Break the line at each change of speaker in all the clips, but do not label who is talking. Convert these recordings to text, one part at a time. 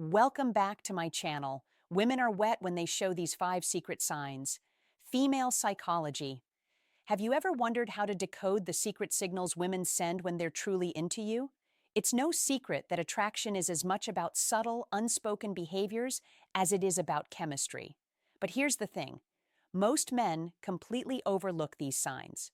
Welcome back to my channel. Women are wet when they show these 5 secret signs. Female psychology. Have you ever wondered how to decode the secret signals women send when they're truly into you? It's no secret that attraction is as much about subtle, unspoken behaviors as it is about chemistry. But here's the thing. Most men completely overlook these signs.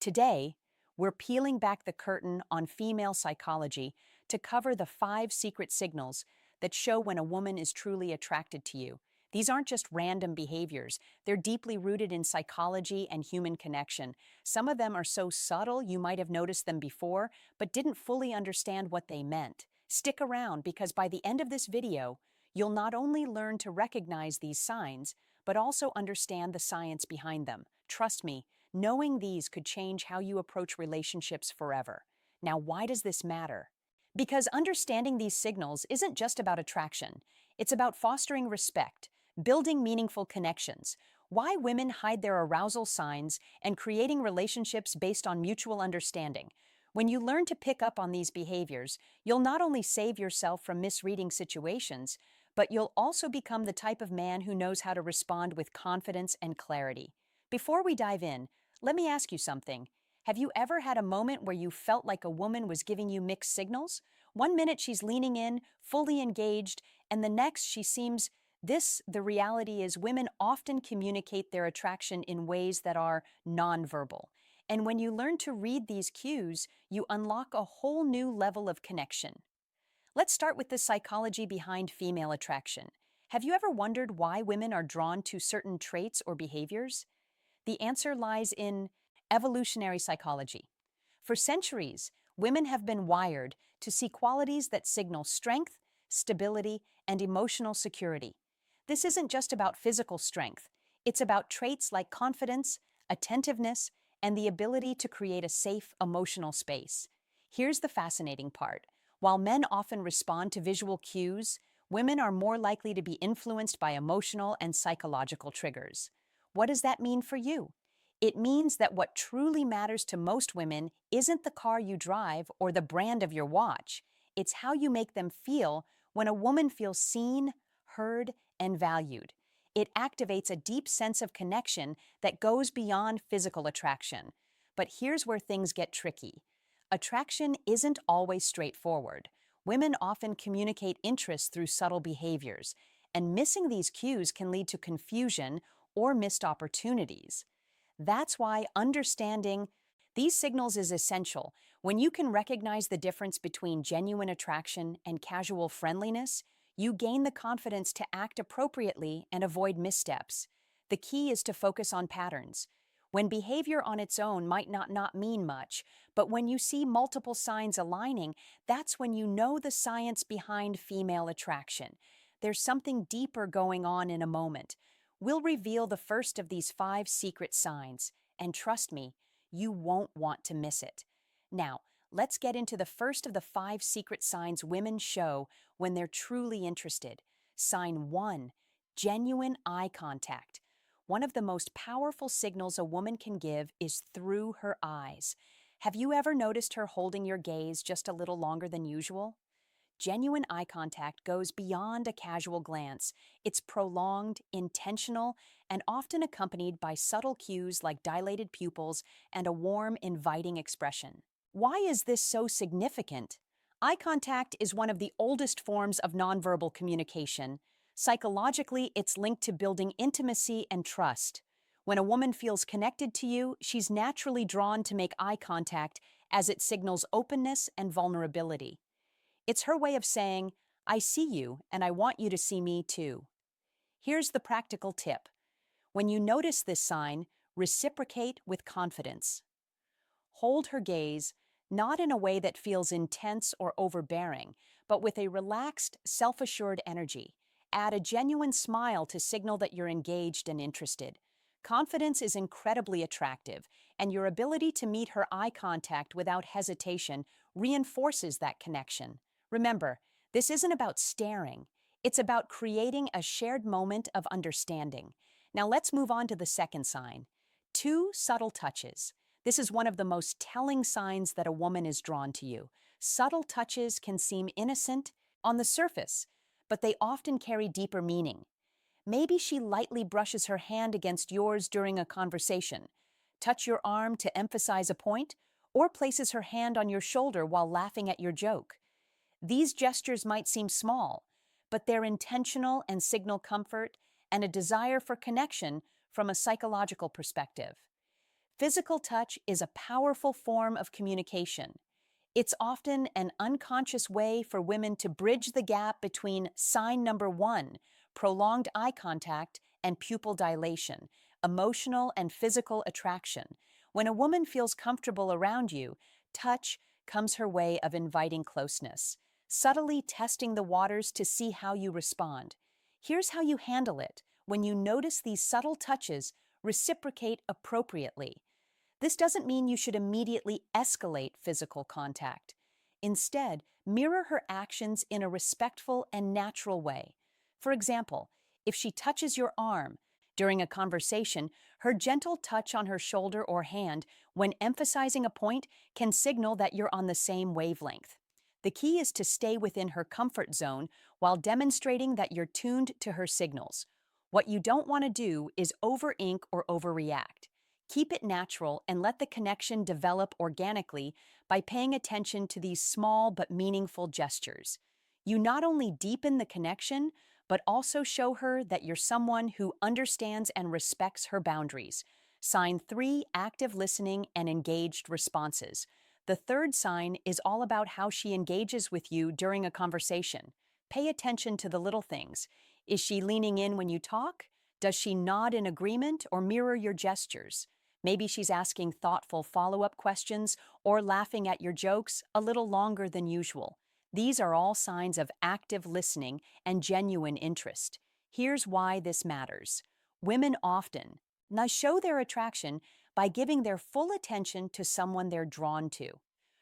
Today, we're peeling back the curtain on female psychology to cover the 5 secret signals that show when a woman is truly attracted to you. These aren't just random behaviors, they're deeply rooted in psychology and human connection. Some of them are so subtle you might have noticed them before, but didn't fully understand what they meant. Stick around because by the end of this video, you'll not only learn to recognize these signs, but also understand the science behind them. Trust me, knowing these could change how you approach relationships forever. Now, why does this matter? Because understanding these signals isn't just about attraction, it's about fostering respect, building meaningful connections, why women hide their arousal signs, and creating relationships based on mutual understanding. When you learn to pick up on these behaviors, you'll not only save yourself from misreading situations, but you'll also become the type of man who knows how to respond with confidence and clarity. Before we dive in, let me ask you something. Have you ever had a moment where you felt like a woman was giving you mixed signals? One minute she's leaning in, fully engaged, and the next she seems the reality is women often communicate their attraction in ways that are nonverbal. And when you learn to read these cues, you unlock a whole new level of connection. Let's start with the psychology behind female attraction. Have you ever wondered why women are drawn to certain traits or behaviors? The answer lies in evolutionary psychology. For centuries, women have been wired to see qualities that signal strength, stability, and emotional security. This isn't just about physical strength, it's about traits like confidence, attentiveness, and the ability to create a safe emotional space. Here's the fascinating part. While men often respond to visual cues, women are more likely to be influenced by emotional and psychological triggers. What does that mean for you? It means that what truly matters to most women isn't the car you drive or the brand of your watch. It's how you make them feel when a woman feels seen, heard, and valued. It activates a deep sense of connection that goes beyond physical attraction. But here's where things get tricky. Attraction isn't always straightforward. Women often communicate interest through subtle behaviors, and missing these cues can lead to confusion or missed opportunities. That's why understanding these signals is essential. When you can recognize the difference between genuine attraction and casual friendliness, you gain the confidence to act appropriately and avoid missteps. The key is to focus on patterns. When behavior on its own might not mean much, but when you see multiple signs aligning, that's when you know the science behind female attraction. There's something deeper going on in a moment. We'll reveal the first of these 5 secret signs, and trust me, you won't want to miss it. Now, let's get into the first of the 5 secret signs women show when they're truly interested. Sign 1, genuine eye contact. One of the most powerful signals a woman can give is through her eyes. Have you ever noticed her holding your gaze just a little longer than usual? Genuine eye contact goes beyond a casual glance. It's prolonged, intentional, and often accompanied by subtle cues like dilated pupils and a warm, inviting expression. Why is this so significant? Eye contact is one of the oldest forms of nonverbal communication. Psychologically, it's linked to building intimacy and trust. When a woman feels connected to you, she's naturally drawn to make eye contact as it signals openness and vulnerability. It's her way of saying, I see you and I want you to see me too. Here's the practical tip. When you notice this sign, reciprocate with confidence. Hold her gaze, not in a way that feels intense or overbearing, but with a relaxed, self-assured energy. Add a genuine smile to signal that you're engaged and interested. Confidence is incredibly attractive, and your ability to meet her eye contact without hesitation reinforces that connection. Remember, this isn't about staring. It's about creating a shared moment of understanding. Now let's move on to the second sign. 2 subtle touches. This is one of the most telling signs that a woman is drawn to you. Subtle touches can seem innocent on the surface, but they often carry deeper meaning. Maybe she lightly brushes her hand against yours during a conversation, touch your arm to emphasize a point, or places her hand on your shoulder while laughing at your joke. These gestures might seem small, but they're intentional and signal comfort and a desire for connection from a psychological perspective. Physical touch is a powerful form of communication. It's often an unconscious way for women to bridge the gap between sign number one, prolonged eye contact, and pupil dilation, emotional and physical attraction. When a woman feels comfortable around you, touch comes her way of inviting closeness, subtly testing the waters to see how you respond. Here's how you handle it. When you notice these subtle touches, reciprocate appropriately. This doesn't mean you should immediately escalate physical contact. Instead, mirror her actions in a respectful and natural way. For example, if she touches your arm during a conversation, her gentle touch on her shoulder or hand when emphasizing a point can signal that you're on the same wavelength. The key is to stay within her comfort zone while demonstrating that you're tuned to her signals. What you don't want to do is over-ink or overreact. Keep it natural and let the connection develop organically by paying attention to these small but meaningful gestures. You not only deepen the connection, but also show her that you're someone who understands and respects her boundaries. Sign 3, active listening and engaged responses. The third sign is all about how she engages with you during a conversation. Pay attention to the little things. Is she leaning in when you talk? Does she nod in agreement or mirror your gestures? Maybe she's asking thoughtful follow-up questions or laughing at your jokes a little longer than usual. These are all signs of active listening and genuine interest. Here's why this matters. Women often now show their attraction by giving their full attention to someone they're drawn to.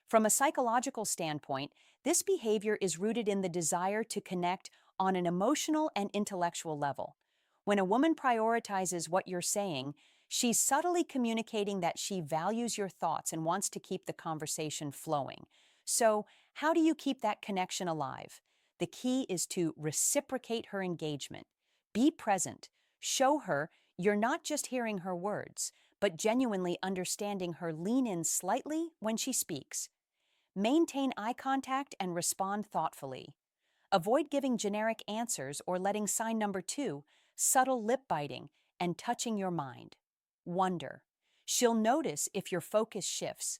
From a psychological standpoint, this behavior is rooted in the desire to connect on an emotional and intellectual level. When a woman prioritizes what you're saying, she's subtly communicating that she values your thoughts and wants to keep the conversation flowing. So, how do you keep that connection alive? The key is to reciprocate her engagement. Be present. Show her you're not just hearing her words, but genuinely understanding her. Lean in slightly when she speaks. Maintain eye contact and respond thoughtfully. Avoid giving generic answers or letting sign number 2, subtle lip biting, and touching your mind. Wonder. She'll notice if your focus shifts.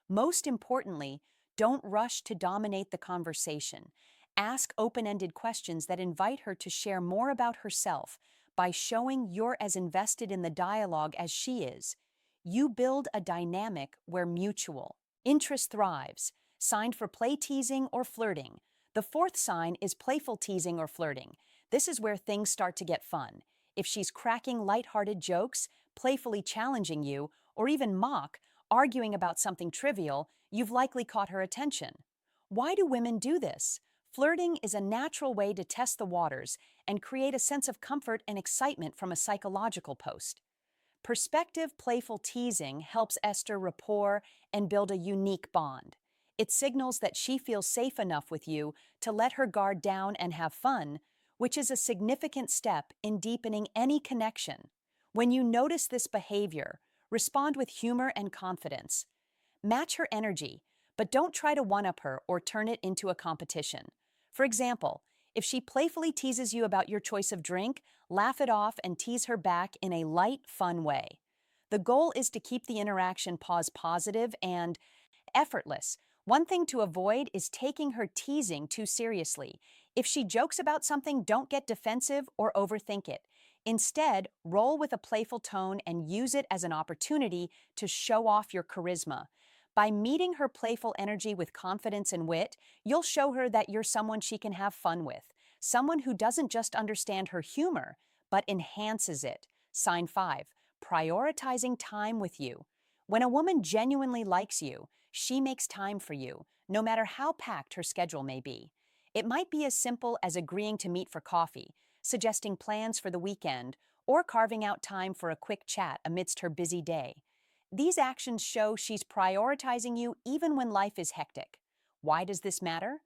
Most importantly, don't rush to dominate the conversation. Ask open-ended questions that invite her to share more about herself. By showing you're as invested in the dialogue as she is, you build a dynamic where mutual interest thrives. Signed for play teasing or flirting. The fourth sign is playful teasing or flirting. This is where things start to get fun. If she's cracking lighthearted jokes, playfully challenging you, or even arguing about something trivial, you've likely caught her attention. Why do women do this? Flirting is a natural way to test the waters and create a sense of comfort and excitement from a psychological post. Perspective playful teasing helps Esther rapport and build a unique bond. It signals that she feels safe enough with you to let her guard down and have fun, which is a significant step in deepening any connection. When you notice this behavior, respond with humor and confidence. Match her energy, but don't try to one-up her or turn it into a competition. For example, if she playfully teases you about your choice of drink, laugh it off and tease her back in a light, fun way. The goal is to keep the interaction positive and effortless. One thing to avoid is taking her teasing too seriously. If she jokes about something, don't get defensive or overthink it. Instead, roll with a playful tone and use it as an opportunity to show off your charisma. By meeting her playful energy with confidence and wit, you'll show her that you're someone she can have fun with, someone who doesn't just understand her humor, but enhances it. Sign 5, prioritizing time with you. When a woman genuinely likes you, she makes time for you, no matter how packed her schedule may be. It might be as simple as agreeing to meet for coffee, suggesting plans for the weekend, or carving out time for a quick chat amidst her busy day. These actions show she's prioritizing you even when life is hectic. Why does this matter?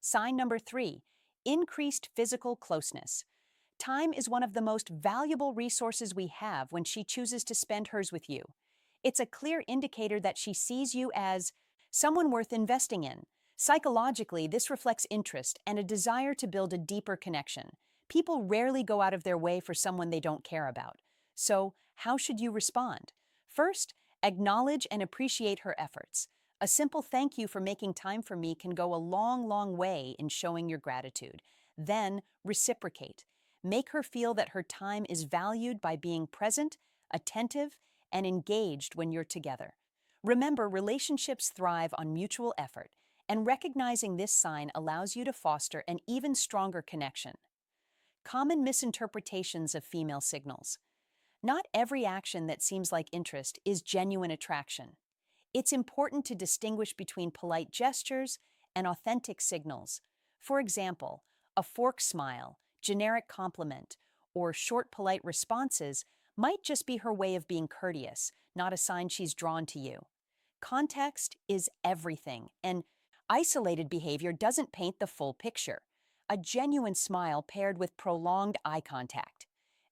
Sign number 3, increased physical closeness. Time is one of the most valuable resources we have when she chooses to spend hers with you. It's a clear indicator that she sees you as someone worth investing in. Psychologically, this reflects interest and a desire to build a deeper connection. People rarely go out of their way for someone they don't care about. So, how should you respond? First, acknowledge and appreciate her efforts. A simple thank you for making time for me can go a long, long way in showing your gratitude. Then, reciprocate. Make her feel that her time is valued by being present, attentive, and engaged when you're together. Remember, relationships thrive on mutual effort, and recognizing this sign allows you to foster an even stronger connection. Common misinterpretations of female signals. Not every action that seems like interest is genuine attraction. It's important to distinguish between polite gestures and authentic signals. For example, a forced smile, generic compliment, or short polite responses might just be her way of being courteous, not a sign she's drawn to you. Context is everything, and isolated behavior doesn't paint the full picture. A genuine smile paired with prolonged eye contact.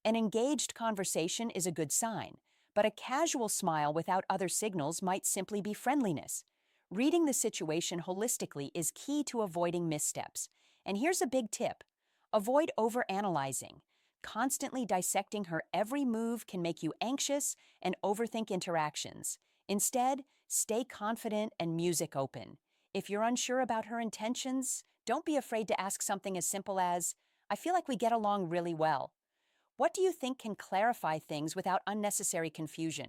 An engaged conversation is a good sign, but a casual smile without other signals might simply be friendliness. Reading the situation holistically is key to avoiding missteps. And here's a big tip. Avoid overanalyzing. Constantly dissecting her every move can make you anxious and overthink interactions. Instead, stay confident and music open. If you're unsure about her intentions, don't be afraid to ask something as simple as, "I feel like we get along really well." What do you think can clarify things without unnecessary confusion?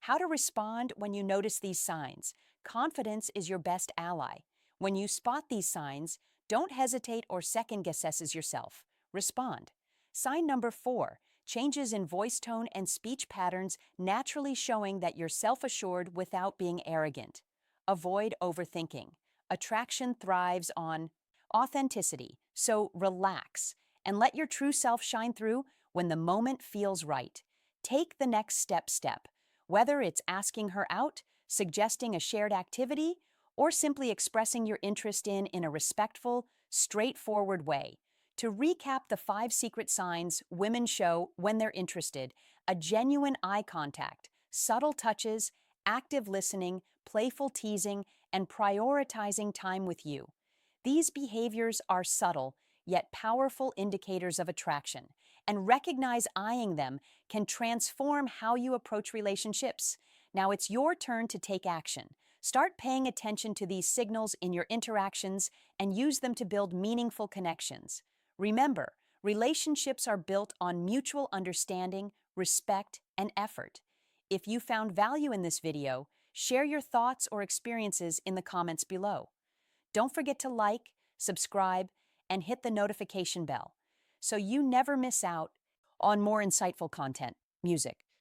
How to respond when you notice these signs. Confidence is your best ally. When you spot these signs, don't hesitate or second guess yourself. Respond. Sign number 4, changes in voice tone and speech patterns naturally showing that you're self-assured without being arrogant. Avoid overthinking. Attraction thrives on authenticity, so relax and let your true self shine through when the moment feels right. Take the next step, whether it's asking her out, suggesting a shared activity, or simply expressing your interest in a respectful, straightforward way. To recap the 5 secret signs women show when they're interested: a genuine eye contact, subtle touches, active listening, playful teasing, and prioritizing time with you. These behaviors are subtle, yet powerful indicators of attraction, and recognize eyeing them can transform how you approach relationships. Now it's your turn to take action. Start paying attention to these signals in your interactions and use them to build meaningful connections. Remember, relationships are built on mutual understanding, respect, and effort. If you found value in this video, share your thoughts or experiences in the comments below. Don't forget to like, subscribe, and hit the notification bell so you never miss out on more insightful content. Music.